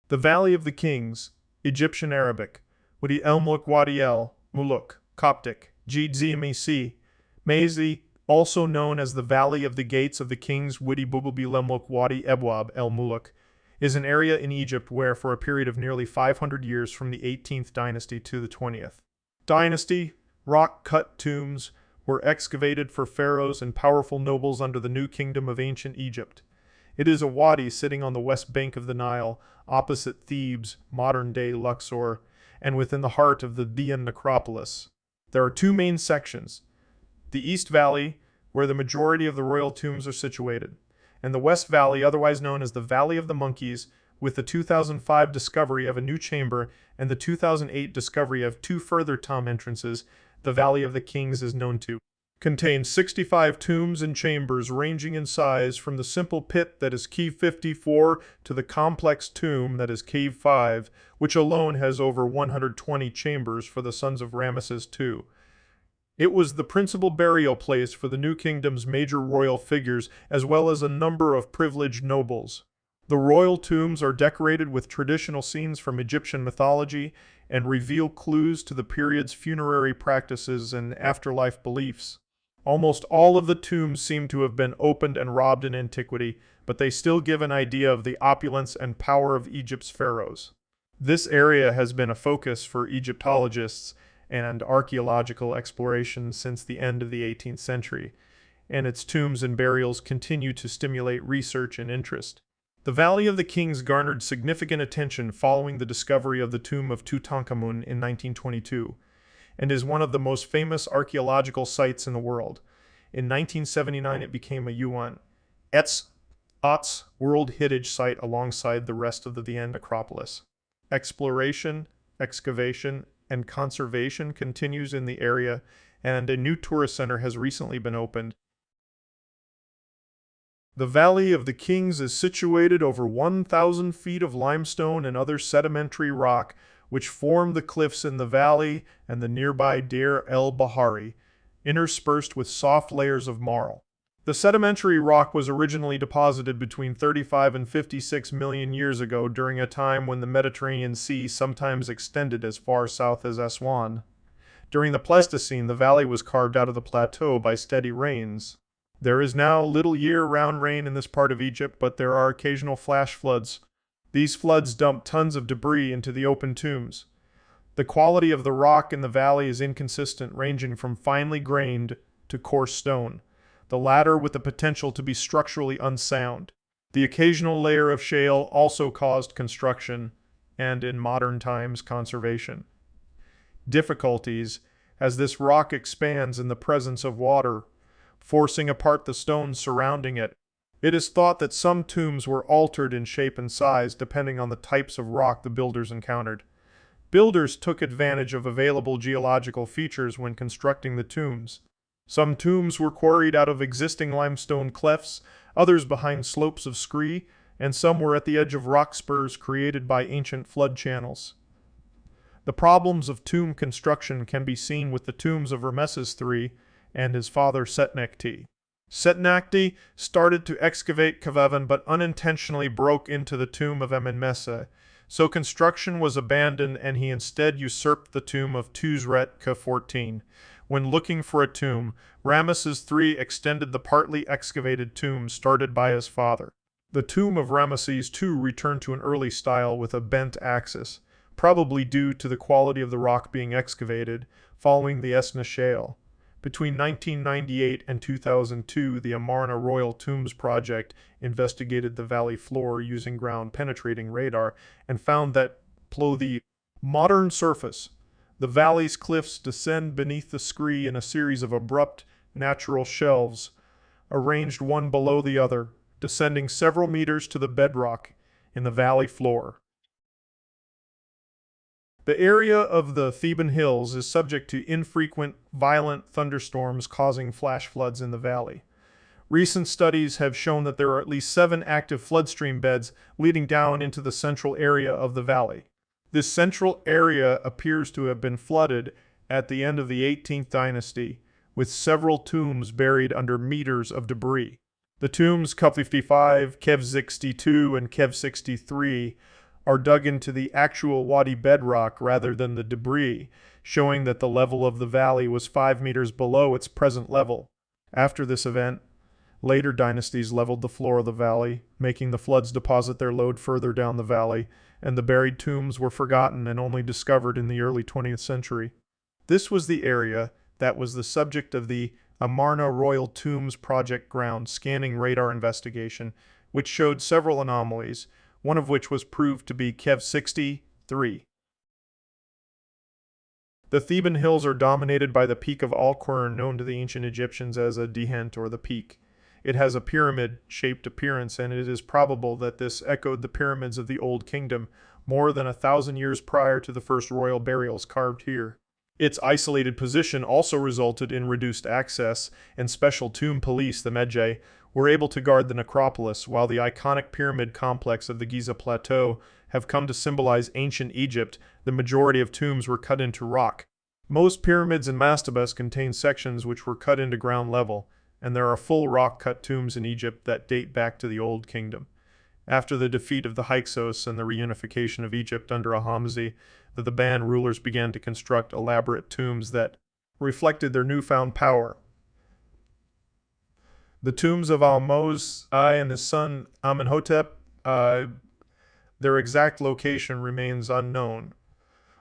The Valley of the Kings, Egyptian Arabic, Wadi el Muluk Wadi el Muluk, Coptic, Gzmec, Maizi, also known as the Valley of the Gates of the Kings, Wadi Bububi Lemluk Wadi Ebwab el Muluk, is an area in Egypt where, for a period of nearly 500 years from the 18th dynasty to the 20th dynasty, rock-cut tombs were excavated for pharaohs and powerful nobles under the new kingdom of ancient Egypt. It is a wadi sitting on the west bank of the Nile, opposite Thebes, modern-day Luxor, and within the heart of the Dian Necropolis. There are two main sections: the East Valley, where the majority of the royal tombs are situated, and the West Valley, otherwise known as the Valley of the Monkeys, with the 2005 discovery of a new chamber and the 2008 discovery of two further tomb entrances. The Valley of the Kings is known to contain 65 tombs and chambers ranging in size from the simple pit that is Cave 54 to the complex tomb that is Cave 5, which alone has over 120 chambers for the sons of Ramesses II. It was the principal burial place for the New Kingdom's major royal figures, as well as a number of privileged nobles. The royal tombs are decorated with traditional scenes from Egyptian mythology and reveal clues to the period's funerary practices and afterlife beliefs. Almost all of the tombs seem to have been opened and robbed in antiquity, but they still give an idea of the opulence and power of Egypt's pharaohs. This area has been a focus for Egyptologists and archaeological exploration since the end of the 18th century, and its tombs and burials continue to stimulate research and interest. The Valley of the Kings garnered significant attention following the discovery of the tomb of Tutankhamun in 1922, and is one of the most famous archaeological sites in the world. In 1979, it became a UNESCO World Heritage Site alongside the rest of the Dian Necropolis. Exploration, excavation, and conservation continues in the area, and a new tourist center has recently been opened. The Valley of the Kings is situated over 1,000 feet of limestone and other sedimentary rock, which form the cliffs in the valley and the nearby Deir el-Bahari, interspersed with soft layers of marl. The sedimentary rock was originally deposited between 35 and 56 million years ago during a time when the Mediterranean Sea sometimes extended as far south as Aswan. During the Pleistocene, the valley was carved out of the plateau by steady rains. There is now little year-round rain in this part of Egypt, but there are occasional flash floods. These floods dump tons of debris into the open tombs. The quality of the rock in the valley is inconsistent, ranging from finely grained to coarse stone, the latter with the potential to be structurally unsound. The occasional layer of shale also caused construction, and in modern times, conservation difficulties, as this rock expands in the presence of water, forcing apart the stones surrounding it. It is thought that some tombs were altered in shape and size depending on the types of rock the builders encountered. Builders took advantage of available geological features when constructing the tombs. Some tombs were quarried out of existing limestone clefts, others behind slopes of scree, and some were at the edge of rock spurs created by ancient flood channels. The problems of tomb construction can be seen with the tombs of Ramesses III and his father Setnekti. Setnekti started to excavate Kavavan but unintentionally broke into the tomb of Amenmesse, so construction was abandoned and he instead usurped the tomb of Tuzret Ka-14. When looking for a tomb, Ramesses III extended the partly excavated tomb started by his father. The tomb of Ramesses II returned to an early style with a bent axis, probably due to the quality of the rock being excavated following the Esna Shale. Between 1998 and 2002, the Amarna Royal Tombs Project investigated the valley floor using ground-penetrating radar and found that, below the modern surface, the valley's cliffs descend beneath the scree in a series of abrupt, natural shelves, arranged one below the other, descending several meters to the bedrock in the valley floor. The area of the Theban Hills is subject to infrequent, violent thunderstorms causing flash floods in the valley. Recent studies have shown that there are at least 7 active floodstream beds leading down into the central area of the valley. This central area appears to have been flooded at the end of the 18th Dynasty, with several tombs buried under meters of debris. The tombs Kev 55, Kev 62, and Kev 63 are dug into the actual wadi bedrock rather than the debris, showing that the level of the valley was 5 meters below its present level. After this event, later dynasties leveled the floor of the valley, making the floods deposit their load further down the valley, and the buried tombs were forgotten and only discovered in the early 20th century. This was the area that was the subject of the Amarna Royal Tombs Project ground scanning radar investigation, which showed several anomalies, one of which was proved to be Kev 63. The Theban hills are dominated by the Peak of Al-Qurn, known to the ancient Egyptians as a dihent or the peak. It has a pyramid-shaped appearance, and it is probable that this echoed the pyramids of the Old Kingdom more than 1,000 years prior to the first royal burials carved here. Its isolated position also resulted in reduced access, and special tomb police, the Medjay, were able to guard the necropolis, while the iconic pyramid complex of the Giza Plateau have come to symbolize ancient Egypt. The majority of tombs were cut into rock. Most pyramids and mastabas contain sections which were cut into ground level, and there are full rock-cut tombs in Egypt that date back to the Old Kingdom. After the defeat of the Hyksos and the reunification of Egypt under Ahmasi, the Theban rulers began to construct elaborate tombs that reflected their newfound power. The tombs of Ahmose I and his son Amenhotep, their exact location remains unknown,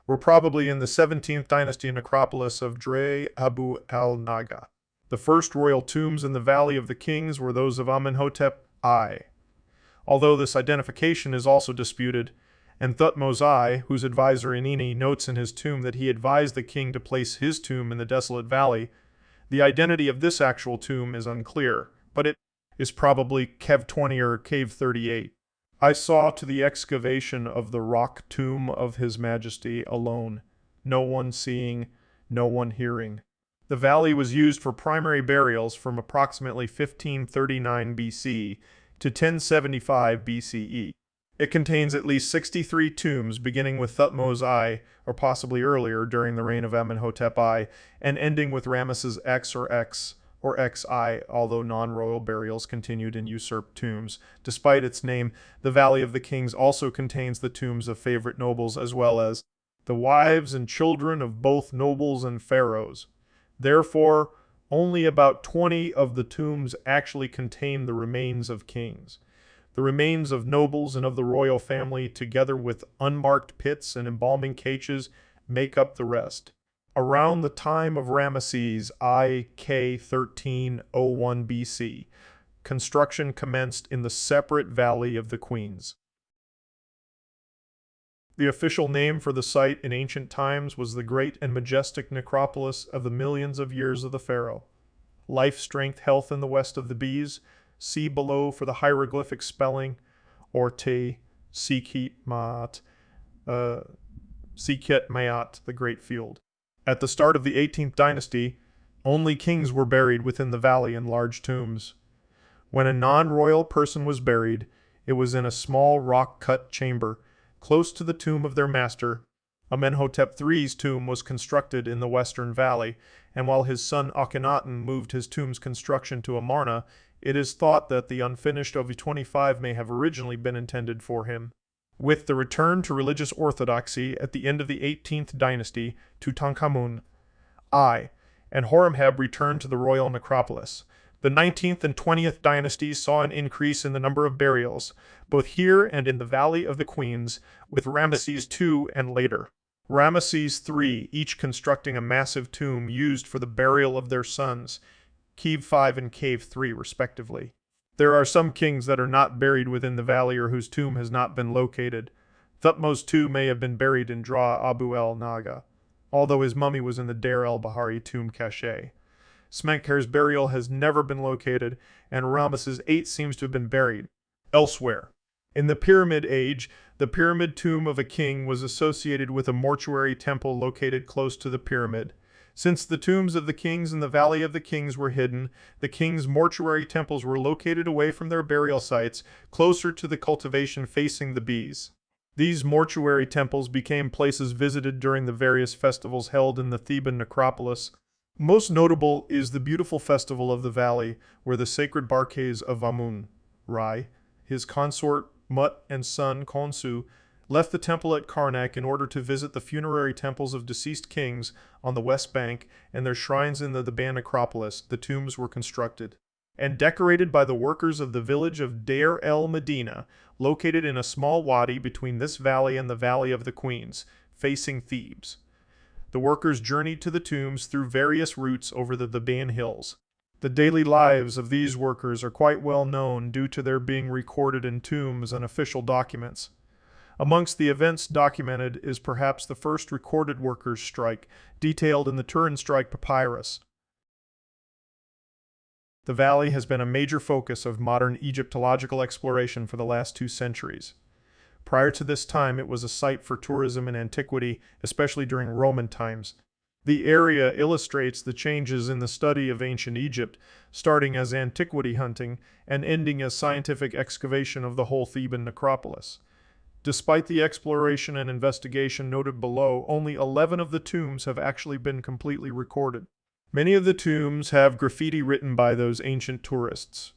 were probably in the 17th Dynasty necropolis of Dre Abu al-Naga. The first royal tombs in the Valley of the Kings were those of Amenhotep I. Although this identification is also disputed, and Thutmose I, whose advisor Inini notes in his tomb that he advised the king to place his tomb in the desolate valley, the identity of this actual tomb is unclear, but it is probably Kev 20 or Cave 38. I saw to the excavation of the rock tomb of His Majesty alone, no one seeing, no one hearing. The valley was used for primary burials from approximately 1539 BC to 1075 BCE. It contains at least 63 tombs, beginning with Thutmose I, or possibly earlier during the reign of Amenhotep I, and ending with Ramesses X or XI, although non-royal burials continued in usurped tombs. Despite its name, the Valley of the Kings also contains the tombs of favorite nobles as well as the wives and children of both nobles and pharaohs. Therefore, only about 20 of the tombs actually contain the remains of kings. The remains of nobles and of the royal family, together with unmarked pits and embalming caches, make up the rest. Around the time of Ramesses I K 1301 BC, construction commenced in the separate Valley of the Queens. The official name for the site in ancient times was the great and majestic necropolis of the millions of years of the pharaoh. Life, strength, health in the west of the bees. See below for the hieroglyphic spelling, or te Sikhet Maat, Sikhet Maat, the great field. At the start of the 18th Dynasty, only kings were buried within the valley in large tombs. When a non-royal person was buried, it was in a small rock-cut chamber, close to the tomb of their master. Amenhotep III's tomb was constructed in the western valley, and while his son Akhenaten moved his tomb's construction to Amarna, it is thought that the unfinished OV-25 may have originally been intended for him. With the return to religious orthodoxy at the end of the 18th Dynasty, Tutankhamun I and Horemheb returned to the royal necropolis. The 19th and 20th dynasties saw an increase in the number of burials, both here and in the Valley of the Queens, with Ramesses II and later. Ramesses III, each constructing a massive tomb used for the burial of their sons, Cave 5 and Cave 3 respectively. There are some kings that are not buried within the valley or whose tomb has not been located. Thutmose II may have been buried in Dra Abu el-Naga, although his mummy was in the Deir el-Bahari tomb cache. Smenkhkare's burial has never been located, and Ramesses VIII seems to have been buried elsewhere. In the Pyramid Age, the pyramid tomb of a king was associated with a mortuary temple located close to the pyramid. Since the tombs of the kings in the Valley of the Kings were hidden, the kings' mortuary temples were located away from their burial sites, closer to the cultivation facing the bees. These mortuary temples became places visited during the various festivals held in the Theban necropolis. Most notable is the beautiful festival of the valley, where the sacred Barques of Amun, Rai, his consort Mut and son Khonsu, left the temple at Karnak in order to visit the funerary temples of deceased kings on the West Bank and their shrines in the Necropolis. The tombs were constructed and decorated by the workers of the village of Deir el-Medina, located in a small wadi between this valley and the Valley of the Queens, facing Thebes. The workers journeyed to the tombs through various routes over the Theban hills. The daily lives of these workers are quite well known due to their being recorded in tombs and official documents. Amongst the events documented is perhaps the first recorded workers' strike, detailed in the Turin Strike Papyrus. The valley has been a major focus of modern Egyptological exploration for the last 2 centuries. Prior to this time, it was a site for tourism in antiquity, especially during Roman times. The area illustrates the changes in the study of ancient Egypt, starting as antiquity hunting and ending as scientific excavation of the whole Theban necropolis. Despite the exploration and investigation noted below, only 11 of the tombs have actually been completely recorded. Many of the tombs have graffiti written by those ancient tourists.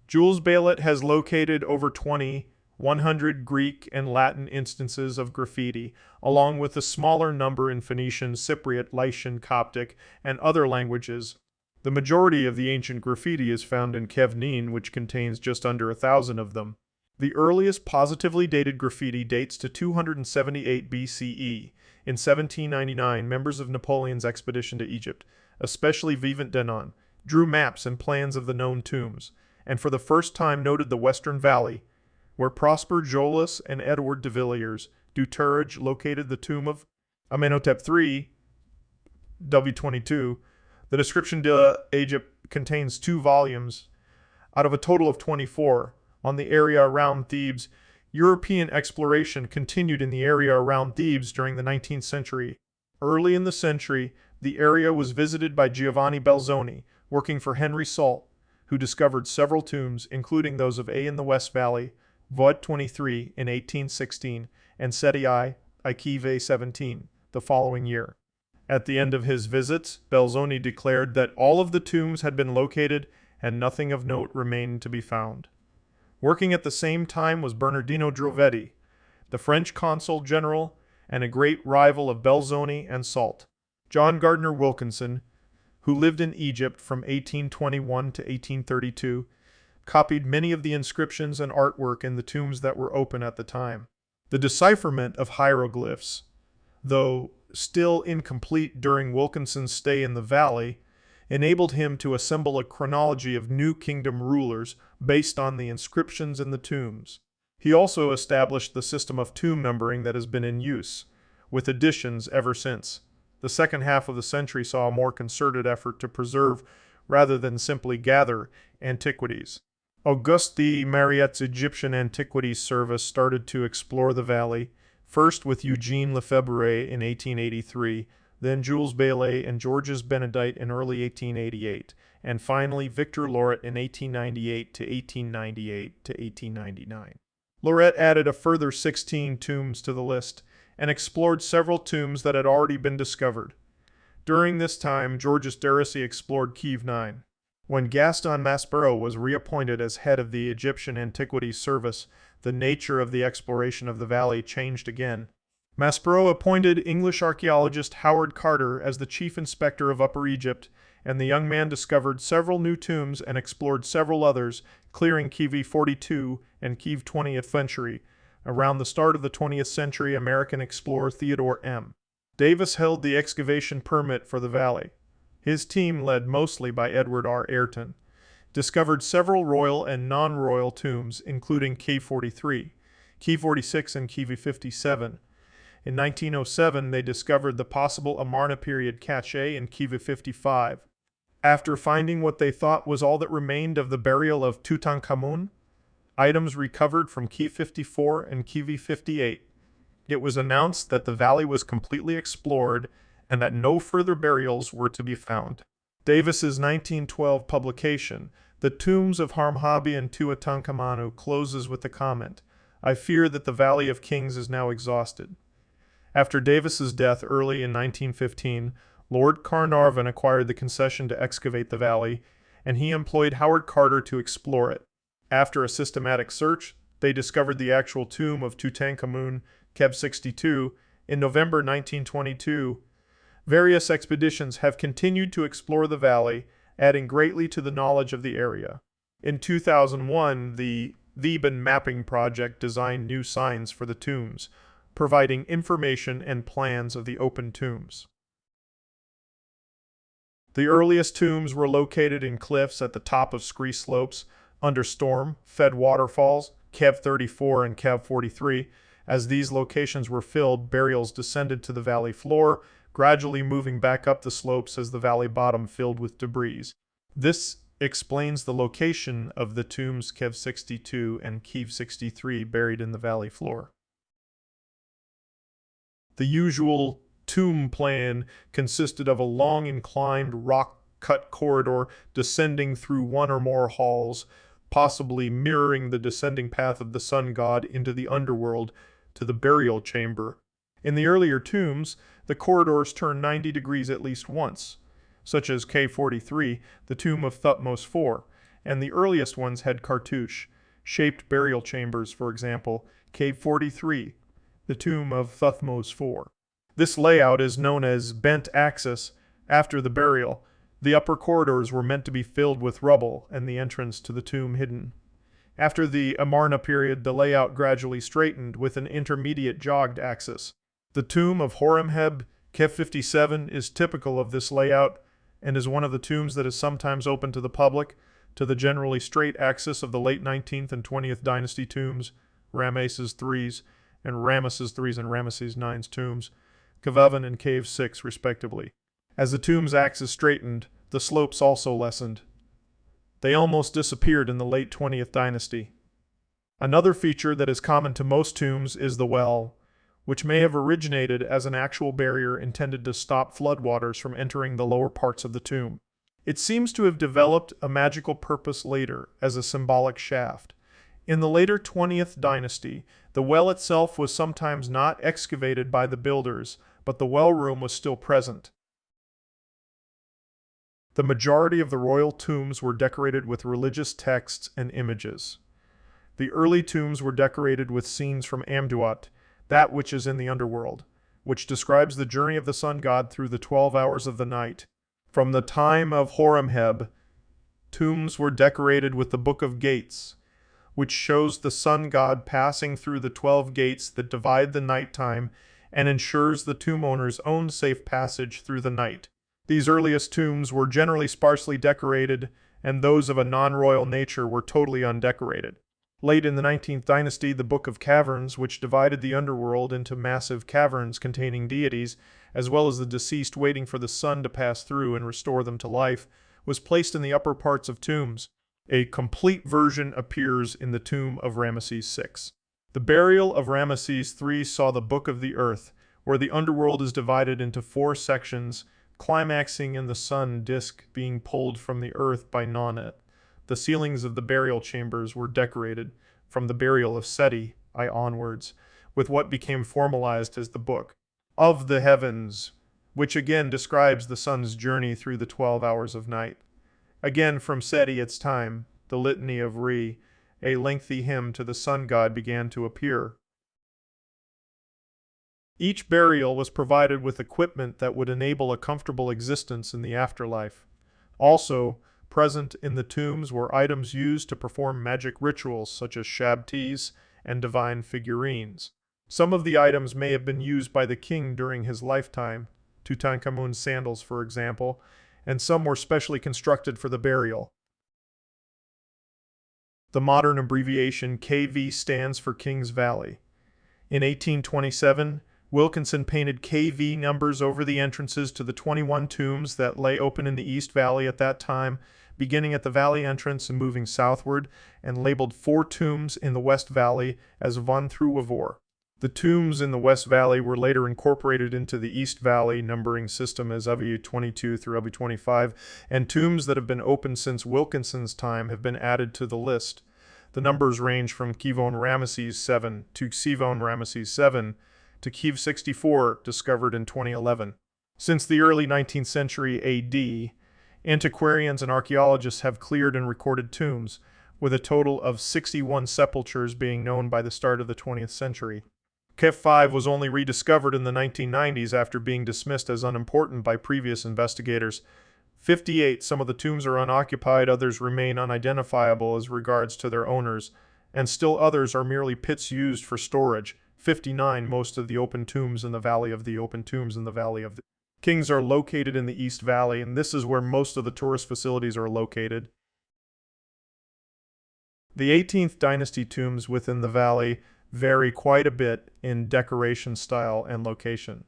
Jules Baillet has located over 100 Greek and Latin instances of graffiti, along with a smaller number in Phoenician, Cypriot, Lycian, Coptic, and other languages. The majority of the ancient graffiti is found in Kevnin, which contains just under 1,000 of them. The earliest positively dated graffiti dates to 278 BCE. In 1799, members of Napoleon's expedition to Egypt, especially Vivant Denon, drew maps and plans of the known tombs, and for the first time noted the Western Valley, where Prosper Jolas and Edward de Villiers du Turge located the tomb of Amenhotep III, W22. The Description de Egypte contains 2 volumes, out of a total of 24, on the area around Thebes. European exploration continued in the area around Thebes during the 19th century. Early in the century, the area was visited by Giovanni Belzoni, working for Henry Salt, who discovered several tombs, including those of A in the West Valley, Vod 23 in 1816, and Seti I, Ikive 17, the following year. At the end of his visits, Belzoni declared that all of the tombs had been located and nothing of note remained to be found. Working at the same time was Bernardino Drovetti, the French consul general and a great rival of Belzoni and Salt. John Gardner Wilkinson, who lived in Egypt from 1821 to 1832, copied many of the inscriptions and artwork in the tombs that were open at the time. The decipherment of hieroglyphs, though still incomplete during Wilkinson's stay in the valley, enabled him to assemble a chronology of New Kingdom rulers based on the inscriptions in the tombs. He also established the system of tomb numbering that has been in use, with additions ever since. The second half of the century saw a more concerted effort to preserve, rather than simply gather, antiquities. Auguste de Mariette's Egyptian Antiquities Service started to explore the valley, first with Eugene Lefebvre in 1883, then Jules Baillet and Georges Benedict in early 1888, and finally Victor Loret in 1898 to 1898 to 1899. Loret added a further 16 tombs to the list, and explored several tombs that had already been discovered. During this time, Georges Darcy explored Kiev 9. When Gaston Maspero was reappointed as head of the Egyptian Antiquities Service, the nature of the exploration of the valley changed again. Maspero appointed English archaeologist Howard Carter as the chief inspector of Upper Egypt, and the young man discovered several new tombs and explored several others, clearing Kiev 42 and Kiev 20th century. Around the start of the 20th century, American explorer Theodore M. Davis held the excavation permit for the valley. His team, led mostly by Edward R. Ayrton, discovered several royal and non-royal tombs, including Kiev 43, Kiev 46, and Kiev 57. In 1907, they discovered the possible Amarna Period cache in Kiev 55. After finding what they thought was all that remained of the burial of Tutankhamun, items recovered from Kiev 54 and Kiev 58, it was announced that the valley was completely explored and that no further burials were to be found. Davis's 1912 publication, The Tombs of Hammurabi and Tutankhamunu, closes with the comment, "I fear that the Valley of Kings is now exhausted." After Davis's death early in 1915, Lord Carnarvon acquired the concession to excavate the valley, and he employed Howard Carter to explore it. After a systematic search, they discovered the actual tomb of Tutankhamun, Kev 62, in November 1922. Various expeditions have continued to explore the valley, adding greatly to the knowledge of the area. In 2001, the Theban Mapping Project designed new signs for the tombs, providing information and plans of the open tombs. The earliest tombs were located in cliffs at the top of scree slopes, under storm-fed waterfalls, Kev 34 and Kev 43. As these locations were filled, burials descended to the valley floor, gradually moving back up the slopes as the valley bottom filled with debris. This explains the location of the tombs Kev 62 and Kev 63 buried in the valley floor. The usual tomb plan consisted of a long inclined rock-cut corridor descending through one or more halls, possibly mirroring the descending path of the sun god into the underworld to the burial chamber. In the earlier tombs, the corridors turned 90 degrees at least once, such as K43, the tomb of Thutmose IV, and the earliest ones had cartouche-shaped burial chambers, for example, K43, the tomb of Thutmose IV. This layout is known as bent axis. After the burial, the upper corridors were meant to be filled with rubble and the entrance to the tomb hidden. After the Amarna period, the layout gradually straightened with an intermediate jogged axis. The tomb of Horemheb, Kev 57, is typical of this layout and is one of the tombs that is sometimes open to the public. To the generally straight axis of the late 19th and 20th Dynasty tombs, Ramesses III's and Ramesses III's and Ramesses IX's tombs, Kavavan and Cave 6, respectively. As the tomb's axis straightened, the slopes also lessened. They almost disappeared in the late 20th Dynasty. Another feature that is common to most tombs is the well, which may have originated as an actual barrier intended to stop floodwaters from entering the lower parts of the tomb. It seems to have developed a magical purpose later as a symbolic shaft. In the later 20th Dynasty, the well itself was sometimes not excavated by the builders, but the well room was still present. The majority of the royal tombs were decorated with religious texts and images. The early tombs were decorated with scenes from Amduat, that which is in the underworld, which describes the journey of the sun god through the 12 hours of the night. From the time of Horemheb, tombs were decorated with the Book of Gates, which shows the sun god passing through the 12 gates that divide the nighttime and ensures the tomb owner's own safe passage through the night. These earliest tombs were generally sparsely decorated, and those of a non-royal nature were totally undecorated. Late in the 19th Dynasty, the Book of Caverns, which divided the underworld into massive caverns containing deities, as well as the deceased waiting for the sun to pass through and restore them to life, was placed in the upper parts of tombs. A complete version appears in the tomb of Ramesses VI. The burial of Ramesses III saw the Book of the Earth, where the underworld is divided into 4 sections, climaxing in the sun disk being pulled from the earth by Nonet. The ceilings of the burial chambers were decorated, from the burial of Seti I onwards, with what became formalized as the Book of the Heavens, which again describes the sun's journey through the 12 hours of night. Again from Seti its time, the Litany of Re, a lengthy hymn to the sun god, began to appear. Each burial was provided with equipment that would enable a comfortable existence in the afterlife. Also, present in the tombs were items used to perform magic rituals such as shabtis and divine figurines. Some of the items may have been used by the king during his lifetime, Tutankhamun's sandals for example, and some were specially constructed for the burial. The modern abbreviation KV stands for King's Valley. In 1827, Wilkinson painted KV numbers over the entrances to the 21 tombs that lay open in the East Valley at that time, beginning at the valley entrance and moving southward, and labeled 4 tombs in the West Valley as Von through Wavor. The tombs in the West Valley were later incorporated into the East Valley numbering system as W22 through W25, and tombs that have been open since Wilkinson's time have been added to the list. The numbers range from Kivon Ramesses 7 to Sivon Ramesses 7 to Kev 64, discovered in 2011. Since the early 19th century AD, antiquarians and archaeologists have cleared and recorded tombs, with a total of 61 sepulchres being known by the start of the 20th century. Cave 5 was only rediscovered in the 1990s after being dismissed as unimportant by previous investigators. 58. Some of the tombs are unoccupied, others remain unidentifiable as regards to their owners, and still others are merely pits used for storage. 59. Most of the open tombs in the Valley of the Kings are located in the East Valley, and this is where most of the tourist facilities are located. The 18th Dynasty tombs within the valley vary quite a bit in decoration style and location.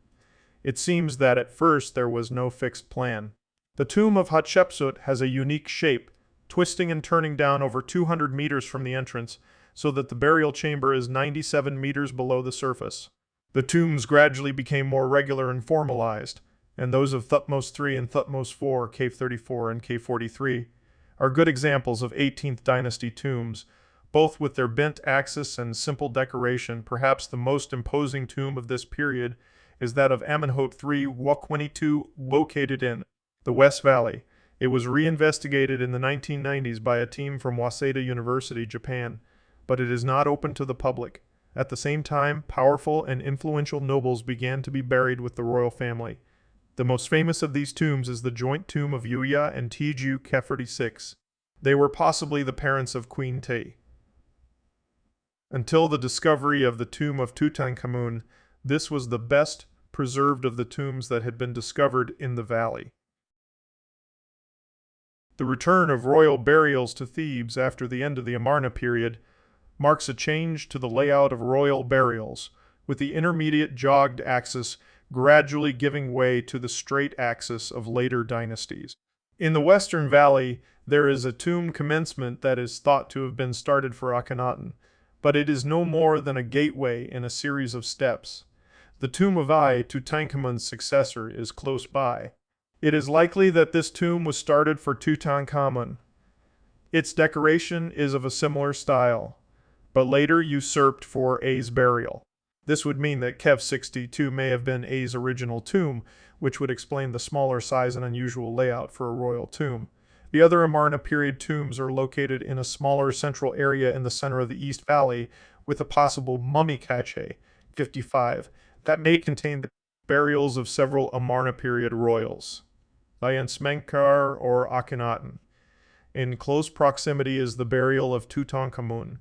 It seems that at first there was no fixed plan. The tomb of Hatshepsut has a unique shape, twisting and turning down over 200 meters from the entrance, so that the burial chamber is 97 meters below the surface. The tombs gradually became more regular and formalized, and those of Thutmose III and Thutmose IV, Cave 34 and Cave 43, are good examples of 18th Dynasty tombs, both with their bent axis and simple decoration. Perhaps the most imposing tomb of this period is that of Amenhotep III Wukwenitu, located in the West Valley. It was reinvestigated in the 1990s by a team from Waseda University, Japan, but it is not open to the public. At the same time, powerful and influential nobles began to be buried with the royal family. The most famous of these tombs is the joint tomb of Yuya and Teju Kheferti. They were possibly the parents of Queen Te. Until the discovery of the tomb of Tutankhamun, this was the best preserved of the tombs that had been discovered in the valley. The return of royal burials to Thebes after the end of the Amarna period marks a change to the layout of royal burials, with the intermediate jogged axis gradually giving way to the straight axis of later dynasties. In the Western Valley, there is a tomb commencement that is thought to have been started for Akhenaten, but it is no more than a gateway in a series of steps. The tomb of Tutankhamun's successor, is close by. It is likely that this tomb was started for Tutankhamun. Its decoration is of a similar style, but later usurped for A's burial. This would mean that Kev 62 may have been A's original tomb, which would explain the smaller size and unusual layout for a royal tomb. The other Amarna period tombs are located in a smaller central area in the center of the East Valley, with a possible mummy cache, 55, that may contain the burials of several Amarna period royals, Smenkar or Akhenaten. In close proximity is the burial of Tutankhamun,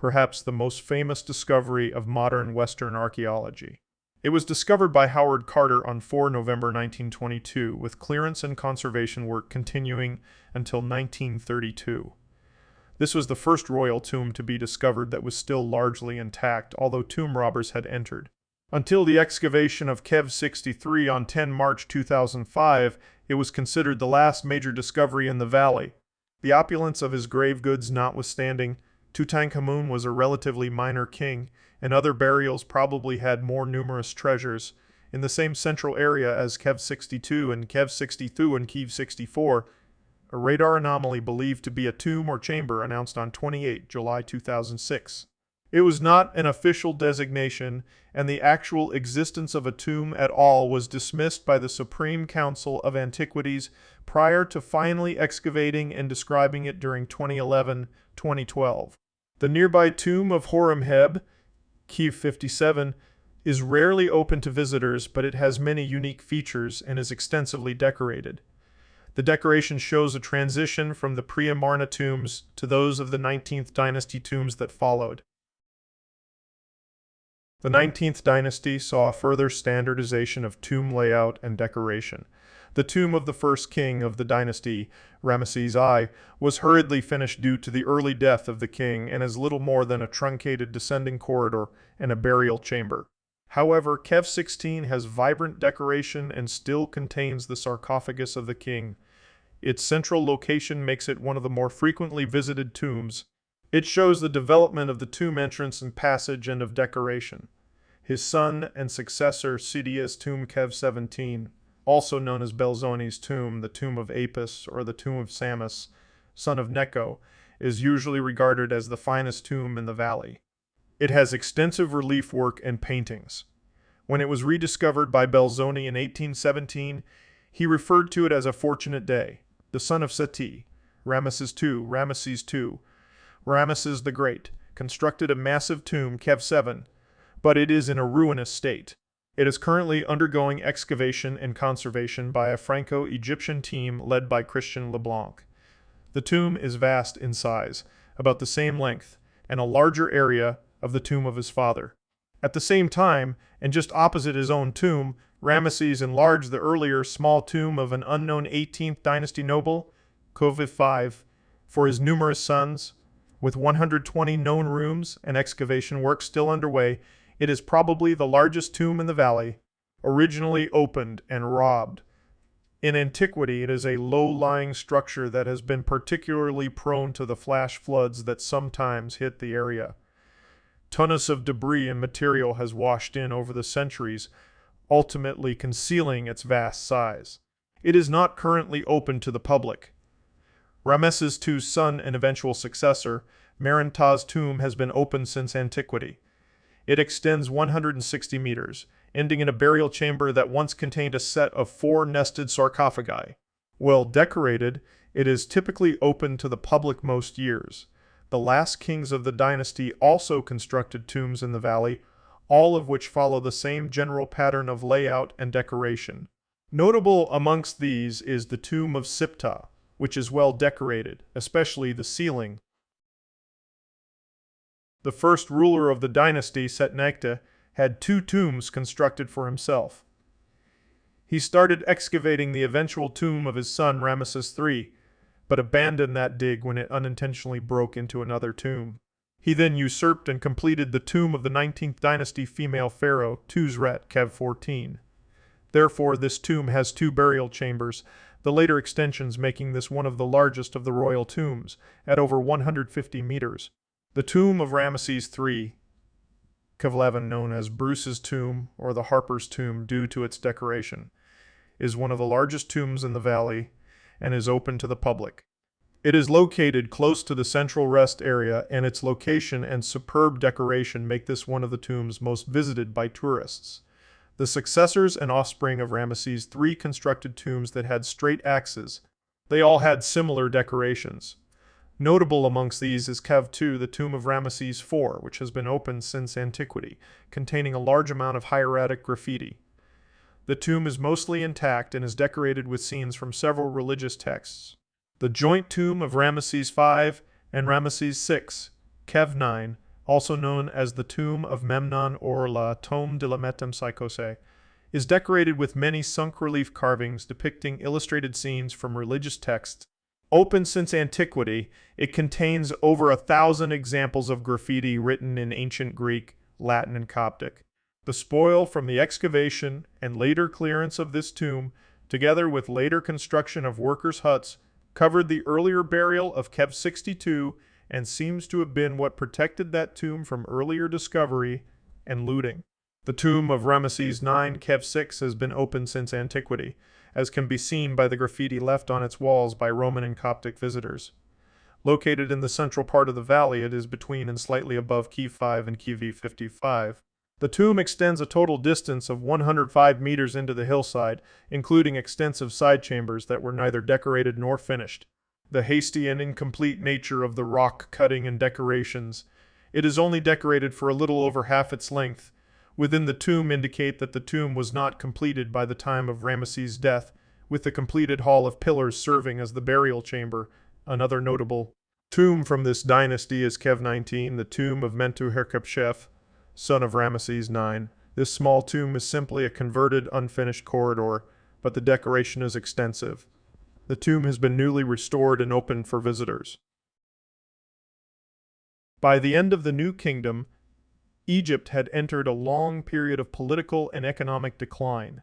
perhaps the most famous discovery of modern Western archaeology. It was discovered by Howard Carter on 4 November 1922, with clearance and conservation work continuing until 1932. This was the first royal tomb to be discovered that was still largely intact, although tomb robbers had entered. Until the excavation of Kev 63 on 10 March 2005, it was considered the last major discovery in the valley. The opulence of his grave goods notwithstanding, Tutankhamun was a relatively minor king, and other burials probably had more numerous treasures. In the same central area as Kev 62 and Kev 62 and Kev 64, a radar anomaly believed to be a tomb or chamber announced on 28 July 2006. It was not an official designation, and the actual existence of a tomb at all was dismissed by the Supreme Council of Antiquities prior to finally excavating and describing it during 2011-2012. The nearby tomb of Horemheb, Kev 57, is rarely open to visitors, but it has many unique features and is extensively decorated. The decoration shows a transition from the pre-Amarna tombs to those of the 19th Dynasty tombs that followed. The 19th Dynasty saw a further standardization of tomb layout and decoration. The tomb of the first king of the dynasty, Ramesses I, was hurriedly finished due to the early death of the king and is little more than a truncated descending corridor and a burial chamber. However, Kev 16 has vibrant decoration and still contains the sarcophagus of the king. Its central location makes it one of the more frequently visited tombs. It shows the development of the tomb entrance and passage and of decoration. His son and successor Sidia's tomb Kev 17, also known as Belzoni's tomb, the tomb of Apis, or the tomb of Samus, son of Necho, is usually regarded as the finest tomb in the valley. It has extensive relief work and paintings. When it was rediscovered by Belzoni in 1817, he referred to it as a fortunate day. The son of Seti, Ramesses II, Ramesses the Great constructed a massive tomb, Kev 7, but it is in a ruinous state. It is currently undergoing excavation and conservation by a Franco-Egyptian team led by Christian Leblanc. The tomb is vast in size, about the same length, and a larger area of the tomb of his father. At the same time, and just opposite his own tomb, Ramesses enlarged the earlier small tomb of an unknown 18th Dynasty noble, Kov 5, for his numerous sons. With 120 known rooms and excavation work still underway, it is probably the largest tomb in the valley, originally opened and robbed. In antiquity, it is a low-lying structure that has been particularly prone to the flash floods that sometimes hit the area. Tons of debris and material has washed in over the centuries, ultimately concealing its vast size. It is not currently open to the public. Ramesses II's son and eventual successor, Merinptah's tomb, has been open since antiquity. It extends 160 meters, ending in a burial chamber that once contained a set of 4 nested sarcophagi. Well decorated, it is typically open to the public most years. The last kings of the dynasty also constructed tombs in the valley, all of which follow the same general pattern of layout and decoration. Notable amongst these is the tomb of Siptah, which is well decorated, especially the ceiling. The first ruler of the dynasty, Setnekhte, had 2 tombs constructed for himself. He started excavating the eventual tomb of his son Ramesses III, but abandoned that dig when it unintentionally broke into another tomb. He then usurped and completed the tomb of the 19th Dynasty female pharaoh, Tuzret, Kev 14. Therefore, this tomb has 2 burial chambers, the later extensions making this one of the largest of the royal tombs, at over 150 meters. The tomb of Ramesses III, Kev 11, known as Bruce's tomb or the Harper's tomb due to its decoration, is one of the largest tombs in the valley and is open to the public. It is located close to the central rest area, and its location and superb decoration make this one of the tombs most visited by tourists. The successors and offspring of Ramesses III constructed tombs that had straight axes. They all had similar decorations. Notable amongst these is Kev 2, the tomb of Ramesses IV, which has been open since antiquity, containing a large amount of hieratic graffiti. The tomb is mostly intact and is decorated with scenes from several religious texts. The joint tomb of Ramesses V and Ramesses VI, Kev 9, also known as the tomb of Memnon or la Tombe de la Metempsychose, is decorated with many sunk relief carvings depicting illustrated scenes from religious texts. Open since antiquity, it contains over 1,000 examples of graffiti written in ancient Greek, Latin, and Coptic. The spoil from the excavation and later clearance of this tomb, together with later construction of workers' huts, covered the earlier burial of Kev 62 and seems to have been what protected that tomb from earlier discovery and looting. The tomb of Ramesses IX, Kev 6, has been open since antiquity, as can be seen by the graffiti left on its walls by Roman and Coptic visitors. Located in the central part of the valley, it is between and slightly above Kev 5 and Kev 55. The tomb extends a total distance of 105 meters into the hillside, including extensive side chambers that were neither decorated nor finished. The hasty and incomplete nature of the rock cutting and decorations. It is only decorated for a little over half its length. Within the tomb indicate that the tomb was not completed by the time of Ramesses' death, with the completed hall of pillars serving as the burial chamber. Another notable tomb from this dynasty is Kev 19, the tomb of Mentuhotep, son of Ramesses IX. This small tomb is simply a converted, unfinished corridor, but the decoration is extensive. The tomb has been newly restored and opened for visitors. By the end of the New Kingdom, Egypt had entered a long period of political and economic decline.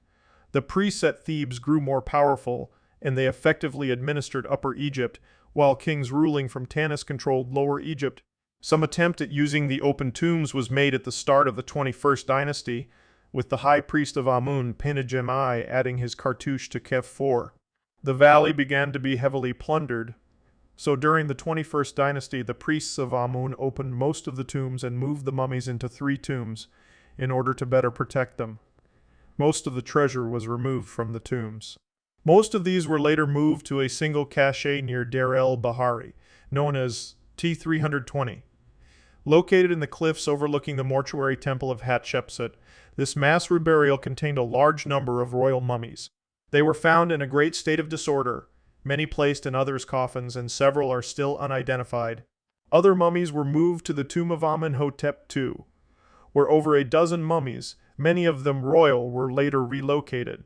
The priests at Thebes grew more powerful, and they effectively administered Upper Egypt, while kings ruling from Tanis controlled Lower Egypt. Some attempt at using the open tombs was made at the start of the 21st Dynasty, with the high priest of Amun, Pinagem I, adding his cartouche to Kev 4. The valley began to be heavily plundered, so during the 21st Dynasty, the priests of Amun opened most of the tombs and moved the mummies into 3 tombs, in order to better protect them. Most of the treasure was removed from the tombs. Most of these were later moved to a single cache near Deir el-Bahari, known as T320. Located in the cliffs overlooking the mortuary temple of Hatshepsut, this mass burial contained a large number of royal mummies. They were found in a great state of disorder, many placed in others' coffins, and several are still unidentified. Other mummies were moved to the tomb of Amenhotep II, where over a dozen mummies, many of them royal, were later relocated.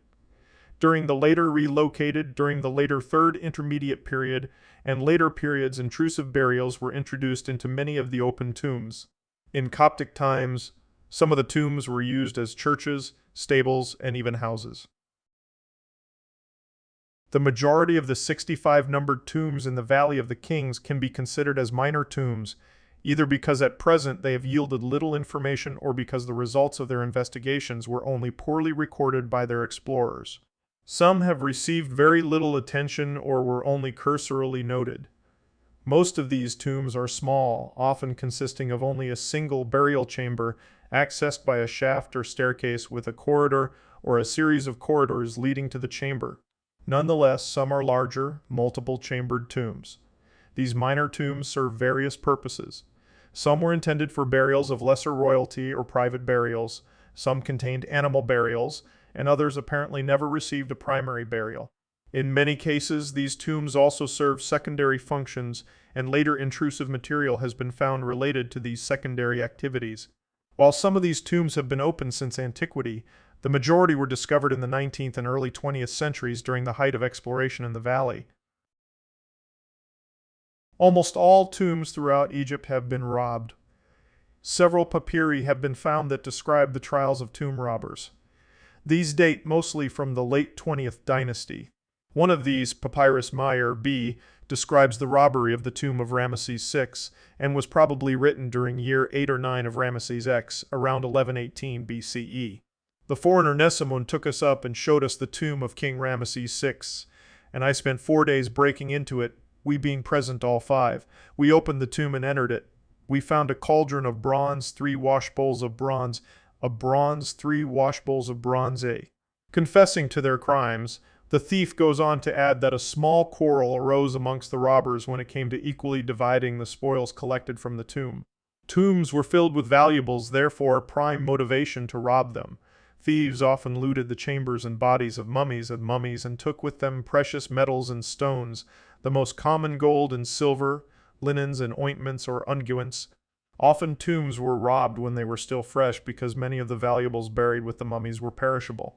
During the later Third Intermediate Period and later periods, intrusive burials were introduced into many of the open tombs. In Coptic times, some of the tombs were used as churches, stables, and even houses. The majority of the 65 numbered tombs in the Valley of the Kings can be considered as minor tombs, either because at present they have yielded little information or because the results of their investigations were only poorly recorded by their explorers. Some have received very little attention or were only cursorily noted. Most of these tombs are small, often consisting of only a single burial chamber accessed by a shaft or staircase with a corridor or a series of corridors leading to the chamber. Nonetheless, some are larger, multiple-chambered tombs. These minor tombs serve various purposes. Some were intended for burials of lesser royalty or private burials, some contained animal burials, and others apparently never received a primary burial. In many cases, these tombs also serve secondary functions, and later intrusive material has been found related to these secondary activities. While some of these tombs have been open since antiquity, the majority were discovered in the 19th and early 20th centuries during the height of exploration in the valley. Almost all tombs throughout Egypt have been robbed. Several papyri have been found that describe the trials of tomb robbers. These date mostly from the late 20th Dynasty. One of these, Papyrus Meyer B, describes the robbery of the tomb of Ramesses VI and was probably written during year 8 or 9 of Ramesses X, around 1118 BCE. The foreigner Nesimon took us up and showed us the tomb of King Ramesses VI, and I spent 4 days breaking into it, we being present all 5. We opened the tomb and entered it. We found a cauldron of bronze, 3 washbowls of bronze, a bronze, 3 washbowls of bronze. Confessing to their crimes, the thief goes on to add that a small quarrel arose amongst the robbers when it came to equally dividing the spoils collected from the tomb. Tombs were filled with valuables, therefore a prime motivation to rob them. Thieves often looted the chambers and bodies of mummies and took with them precious metals and stones, the most common gold and silver, linens and ointments or unguents. Often tombs were robbed when they were still fresh because many of the valuables buried with the mummies were perishable.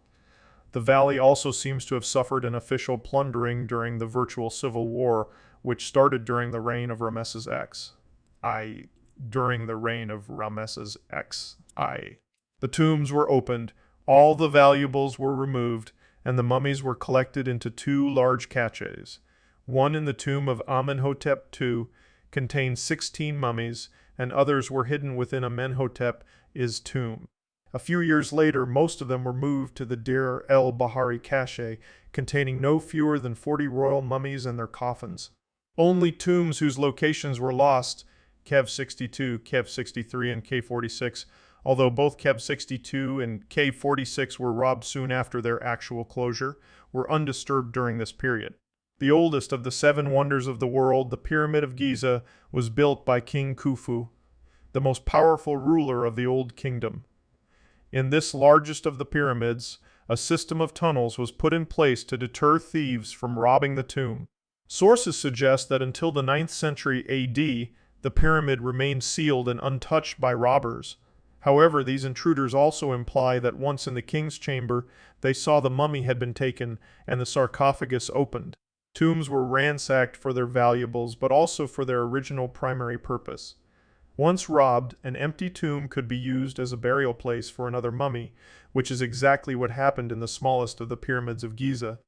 The valley also seems to have suffered an official plundering during the virtual civil war, which started during the reign of Ramesses X. The tombs were opened, all the valuables were removed, and the mummies were collected into 2 large caches. One in the tomb of Amenhotep II contained 16 mummies, and others were hidden within Amenhotep's tomb. A few years later, most of them were moved to the Deir el-Bahari cache, containing no fewer than 40 royal mummies and their coffins. Only tombs whose locations were lost, Kev 62, Kev 63, and K46, although both Kev 62 and K46 were robbed soon after their actual closure, were undisturbed during this period. The oldest of the 7 wonders of the world, the Pyramid of Giza, was built by King Khufu, the most powerful ruler of the Old Kingdom. In this largest of the pyramids, a system of tunnels was put in place to deter thieves from robbing the tomb. Sources suggest that until the 9th century AD, the pyramid remained sealed and untouched by robbers. However, these intruders also imply that once in the king's chamber, they saw the mummy had been taken and the sarcophagus opened. Tombs were ransacked for their valuables, but also for their original primary purpose. Once robbed, an empty tomb could be used as a burial place for another mummy, which is exactly what happened in the smallest of the pyramids of Giza.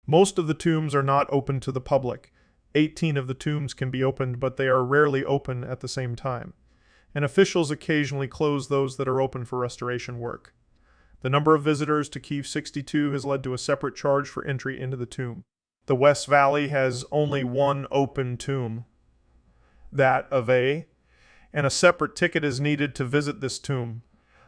Most of the tombs are not open to the public. 18 of the tombs can be opened, but they are rarely open at the same time, and officials occasionally close those that are open for restoration work. The number of visitors to Kev 62 has led to a separate charge for entry into the tomb. The West Valley has only one open tomb, that of A, and a separate ticket is needed to visit this tomb.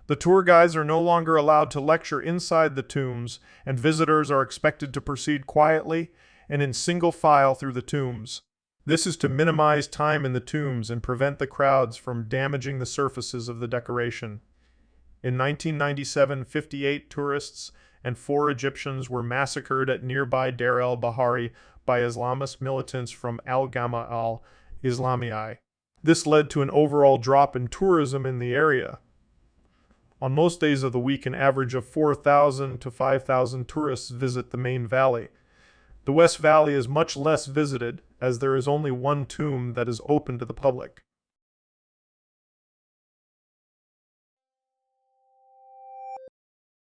The tour guides are no longer allowed to lecture inside the tombs, and visitors are expected to proceed quietly and in single file through the tombs. This is to minimize time in the tombs and prevent the crowds from damaging the surfaces of the decoration. In 1997, 58 tourists and 4 Egyptians were massacred at nearby Deir el-Bahari by Islamist militants from Al-Gama al-Islamiyah. This led to an overall drop in tourism in the area. On most days of the week, an average of 4,000 to 5,000 tourists visit the main valley. The West Valley is much less visited, as there is only one tomb that is open to the public.